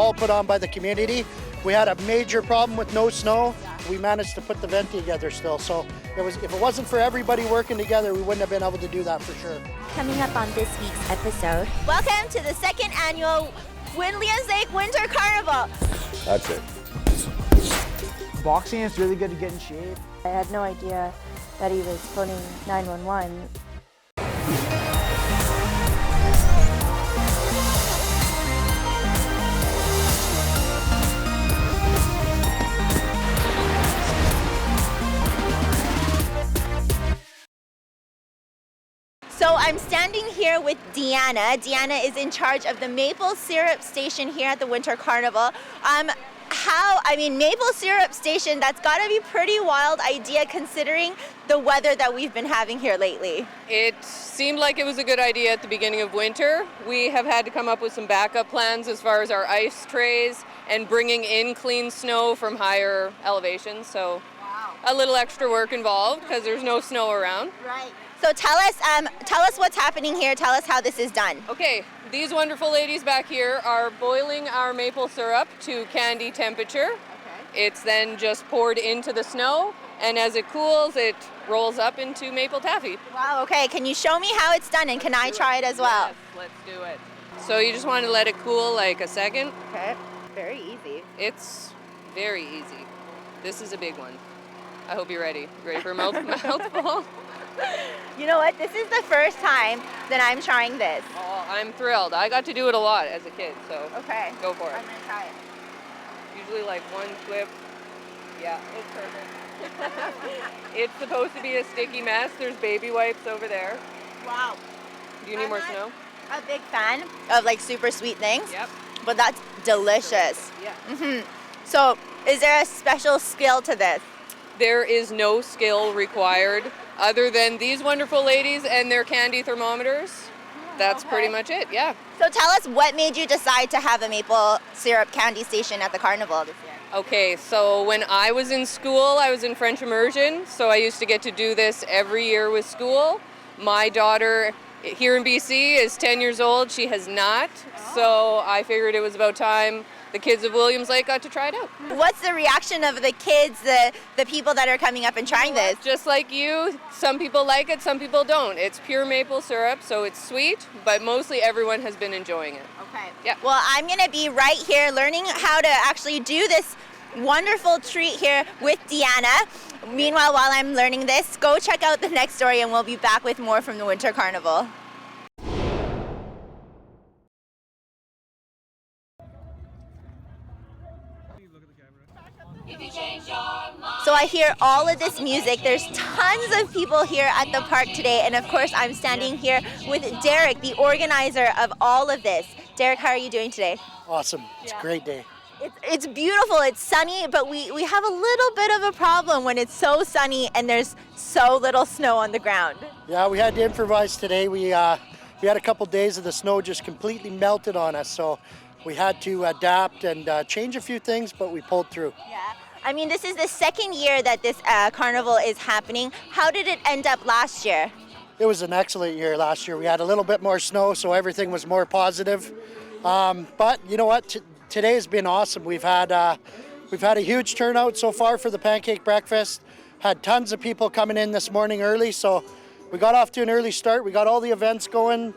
all put on by the community. We had a major problem with no snow. We managed to put the event together still. So if it wasn't for everybody working together, we wouldn't have been able to do that for sure. Coming up on this week's episode. Welcome to the second annual Williams Lake Winter Carnival. That's it. Boxing is really good to get in shape. I had no idea that he was phoning 911. So I'm standing here with Deanna. Deanna is in charge of the maple syrup station here at the Winter Carnival. Maple syrup station, that's got to be pretty wild idea considering the weather that we've been having here lately. It seemed like it was a good idea at the beginning of winter. We have had to come up with some backup plans as far as our ice trays and bringing in clean snow from higher elevations. So a little extra work involved because there's no snow around. Right. So tell us what's happening here. Tell us how this is done. Okay, these wonderful ladies back here are boiling our maple syrup to candy temperature. Okay. It's then just poured into the snow, and as it cools, it rolls up into maple taffy. Wow, okay. Can you show me how it's done, and can I try it as well? Yes, let's do it. So you just want to let it cool like a second. Okay, very easy. It's very easy. This is a big one. I hope you're ready. Ready for a mouthful? You know what? This is the first time that I'm trying this. Oh, I'm thrilled. I got to do it a lot as a kid, so okay, go for it. I'm gonna try it. Usually like one flip. Yeah, it's perfect. It's supposed to be a sticky mess. There's baby wipes over there. Wow. Do you need more snow? I'm a big fan of like super sweet things. Yep. But that's delicious. Yeah. So, is there a special skill to this? There is no skill required other than these wonderful ladies and their candy thermometers. That's pretty much it, yeah. So tell us what made you decide to have a maple syrup candy station at the carnival this year? Okay, so when I was in school, I was in French immersion, so I used to get to do this every year with school. My daughter here in BC is 10 years old. She has not, so I figured it was about time the kids of Williams Lake got to try it out. What's the reaction of the kids, the people that are coming up and trying this? Just like you, some people like it, some people don't. It's pure maple syrup, so it's sweet, but mostly everyone has been enjoying it. Okay. Yeah. Well, I'm going to be right here learning how to actually do this wonderful treat here with Deanna. Meanwhile, while I'm learning this, go check out the next story and we'll be back with more from the Winter Carnival. So I hear all of this music. There's tons of people here at the park today, and of course I'm standing here with Derek, the organizer of all of this. Derek, how are you doing today? Awesome. It's a great day. It's beautiful, it's sunny, but we have a little bit of a problem when it's so sunny and there's so little snow on the ground. Yeah, we had to improvise today. We had a couple days of the snow just completely melted on us, so we had to adapt and change a few things, but we pulled through. Yeah. I mean, this is the second year that this carnival is happening. How did it end up last year? It was an excellent year last year. We had a little bit more snow, so everything was more positive. But you know what? Today has been awesome. We've had a huge turnout so far for the pancake breakfast. Had tons of people coming in this morning early, so we got off to an early start. We got all the events going.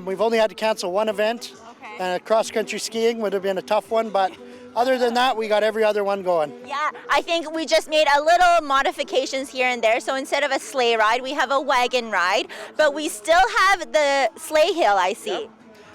We've only had to cancel one event, and cross-country skiing would have been a tough one, but other than that, we got every other one going. Yeah, I think we just made a little modifications here and there. So instead of a sleigh ride, we have a wagon ride, but we still have the sleigh hill, I see. Yep.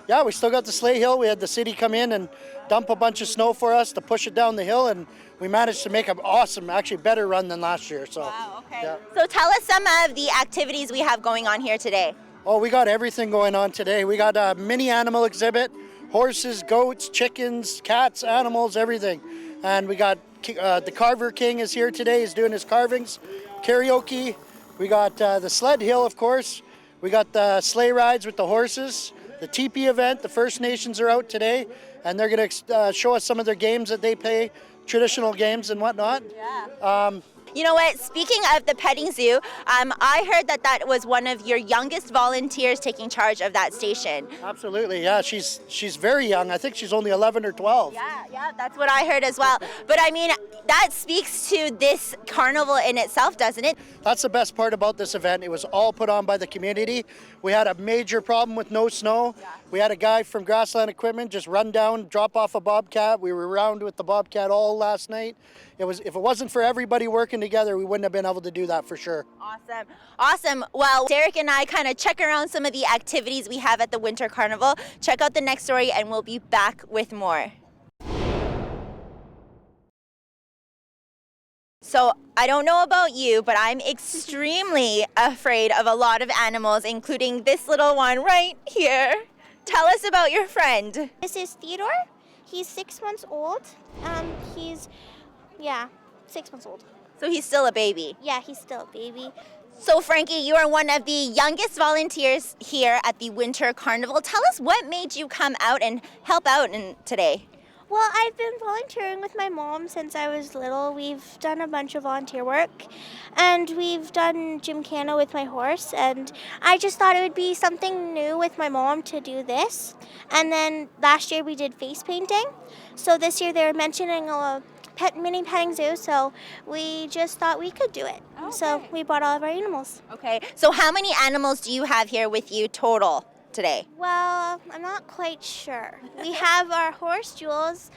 Yeah, we still got the sleigh hill. We had the city come in and dump a bunch of snow for us to push it down the hill, and we managed to make an awesome, actually better run than last year. So, wow, okay. Yeah. So tell us some of the activities we have going on here today. Oh, we got everything going on today. We got a mini animal exhibit, horses, goats, chickens, cats, animals, everything. And we got the Carver King is here today. He's doing his carvings, karaoke. We got the sled hill, of course. We got the sleigh rides with the horses. The teepee event, the First Nations are out today, and they're going to show us some of their games that they play, traditional games and whatnot. Yeah. You know what? Speaking of the petting zoo, I heard that was one of your youngest volunteers taking charge of that station. Absolutely, yeah. She's very young. I think she's only 11 or 12. Yeah, that's what I heard as well. But I mean, that speaks to this carnival in itself, doesn't it? That's the best part about this event. It was all put on by the community. We had a major problem with no snow. We had a guy from Grassland Equipment just run down, drop off a bobcat. We were around with the bobcat all last night. If it wasn't for everybody working together, we wouldn't have been able to do that for sure. Awesome. Well, Derek and I kind of check around some of the activities we have at the Winter Carnival. Check out the next story and we'll be back with more. So I don't know about you, but I'm extremely afraid of a lot of animals, including this little one right here. Tell us about your friend. This is Theodore. He's 6 months old. He's 6 months old. So he's still a baby. Yeah, he's still a baby. So Frankie, you are one of the youngest volunteers here at the Winter Carnival. Tell us what made you come out and help out today. Well, I've been volunteering with my mom since I was little. We've done a bunch of volunteer work, and we've done gymkhana with my horse, and I just thought it would be something new with my mom to do this. And then last year we did face painting. So this year they were mentioning a mini petting zoo, so we just thought we could do it. Okay. So we brought all of our animals. Okay, so how many animals do you have here with you total today? Well, I'm not quite sure. We have our horse, Jules,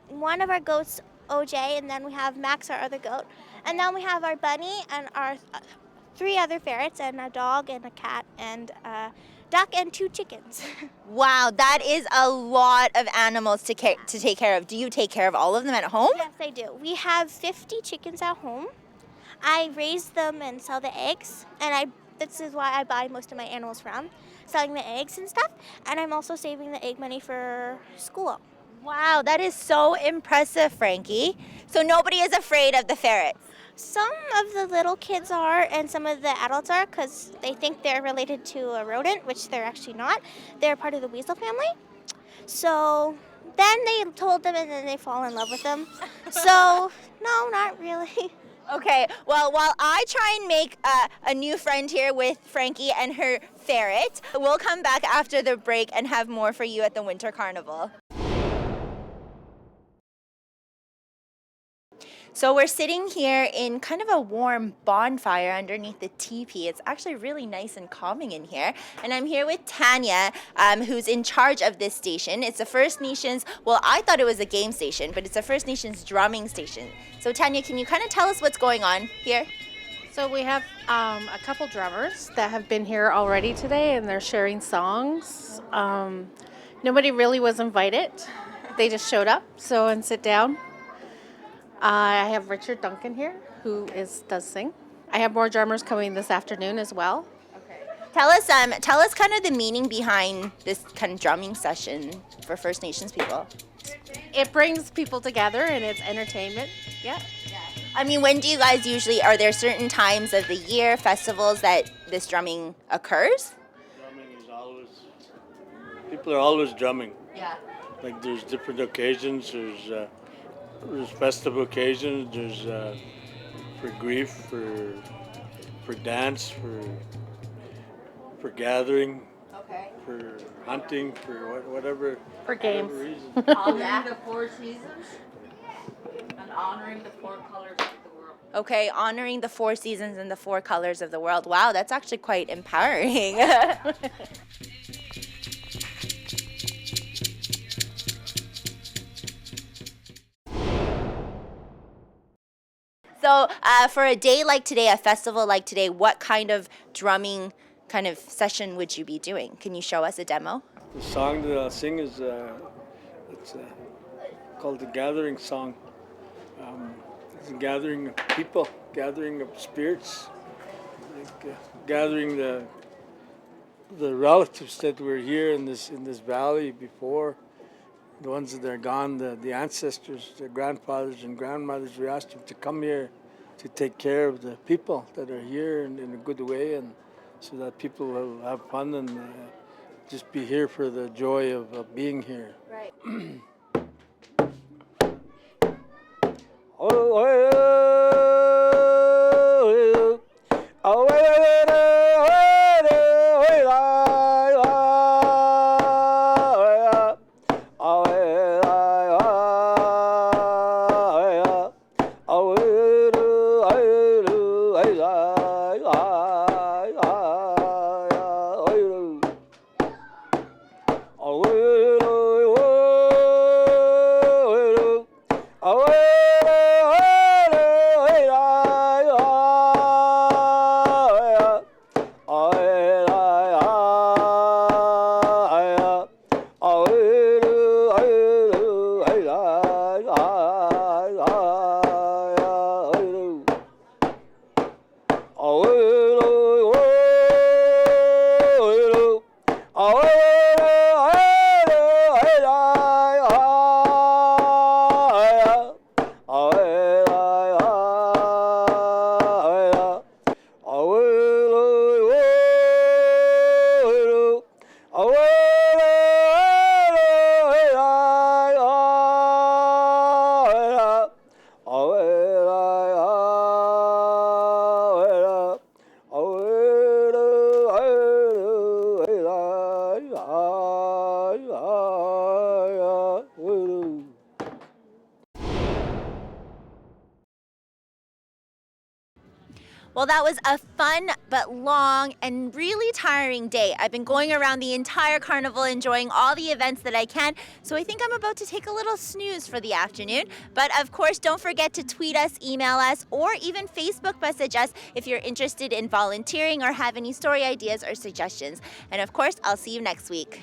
one of our goats, OJ, and then we have Max, our other goat. And then we have our bunny and our 3 other ferrets and a dog and a cat and a duck and 2 chickens. Wow, that is a lot of animals to take care of. Do you take care of all of them at home? Yes, I do. We have 50 chickens at home. I raise them and sell the eggs, and this is why I buy most of my animals from, selling the eggs and stuff, and I'm also saving the egg money for school. Wow, that is so impressive, Frankie. So nobody is afraid of the ferrets? Some of the little kids are, and some of the adults are, because they think they're related to a rodent, which they're actually not. They're part of the weasel family. So then they told them, and then they fall in love with them. So no, not really. Okay, well, while I try and make a new friend here with Frankie and her ferret, we'll come back after the break and have more for you at the Winter Carnival. So we're sitting here in kind of a warm bonfire underneath the teepee. It's actually really nice and calming in here. And I'm here with Tanya, who's in charge of this station. It's a First Nations, well, I thought it was a game station, but it's a First Nations drumming station. So Tanya, can you kind of tell us what's going on here? So we have a couple drummers that have been here already today, and they're sharing songs. Nobody really was invited. They just showed up, and sit down. I have Richard Duncan here, who does sing. I have more drummers coming this afternoon as well. Okay. Tell us kind of the meaning behind this kind of drumming session for First Nations people. It brings people together and it's entertainment. Yeah. I mean, when do you guys are there certain times of the year, festivals that this drumming occurs? Drumming is always, people are always drumming. Yeah. Like there's different occasions, there's festive occasions, there's for grief, for dance, for gathering, Okay. for hunting, for whatever. For games. Whatever reason. Honoring the 4 seasons and honoring the 4 colors of the world. Okay, honoring the 4 seasons and the 4 colors of the world. Wow, that's actually quite empowering. So for a day like today, a festival like today, what kind of drumming kind of session would you be doing? Can you show us a demo? The song that I'll sing is called the Gathering Song. It's a gathering of people, gathering of spirits, like, gathering the relatives that were here in this valley before, the ones that are gone, the ancestors, the grandfathers and grandmothers. We asked them to come here to take care of the people that are here in a good way, and so that people will have fun and just be here for the joy of being here. Right. Oh, Well, that was a fun but long and really tiring day. I've been going around the entire carnival enjoying all the events that I can, so I think I'm about to take a little snooze for the afternoon. But of course, don't forget to tweet us, email us, or even Facebook message us if you're interested in volunteering or have any story ideas or suggestions. And of course, I'll see you next week.